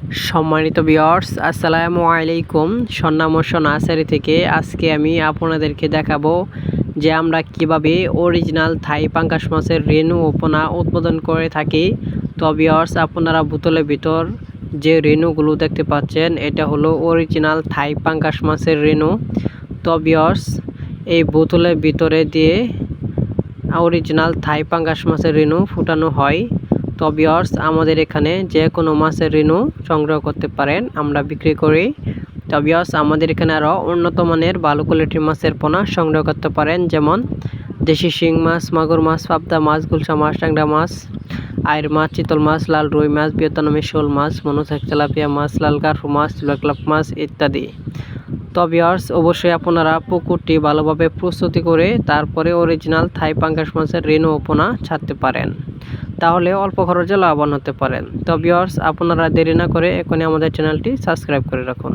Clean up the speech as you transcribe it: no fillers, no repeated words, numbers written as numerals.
সম্মানিত ভিউয়ার্স, আসসালামু আলাইকুম। স্বর্ণামর্ষ নার্সারি থেকে আজকে আমি আপনাদেরকে দেখাবো যে আমরা কিভাবে অরিজিনাল থাই পাঙ্গাস মাছের রেণু ও পোনা উৎপাদন করে থাকি। তো ভিউয়ার্স, আপনারা বোতলের ভিতর যে রেণুগুলো দেখতে পাচ্ছেন এটা হলো অরিজিনাল থাই পাঙ্গাস মাছের রেণু। তো ভিউয়ার্স, এই বোতলের ভিতরে দিয়ে অরিজিনাল থাই পাঙ্গাস মাছের রেণু ফুটানো হয়। তো ভিউয়ার্স, আমাদের এখানে যে কোনো মাছের রেণু সংগ্রহ করতে পারেন, আমরা বিক্রি করি। তো ভিউয়ার্স, আমাদের এখানে আরও উন্নত মানের ভালো কোয়ালিটির মাছের পোনা সংগ্রহ করতে পারেন, যেমন দেশি শিং মাছ, মাগুর মাছ, পাবদা মাছ, গুলশা মাছ, ট্যাংরা মাছ, আইর মাছ, চিতল মাছ, লাল রুই মাছ, ভিয়েতনামি শোল মাছ, মনোসেক তেলাপিয়া মাছ, লাল গারফু মাছ, চুলাক্লাপ মাছ ইত্যাদি। তো ভিউয়ার্স, অবশ্যই আপনারা পুকুরটি ভালোভাবে প্রস্তুতি করে তারপরে অরিজিনাল থাই পাঙ্গাস মাছের রেণু ও পোনা ছাড়তে পারেন, তাহলে অল্প খরচে লাভবান হতে পারেন। তো ভিউয়ার্স, আপনারা দেরি না করে এখনই আমাদের চ্যানেলটি সাবস্ক্রাইব করে রাখুন।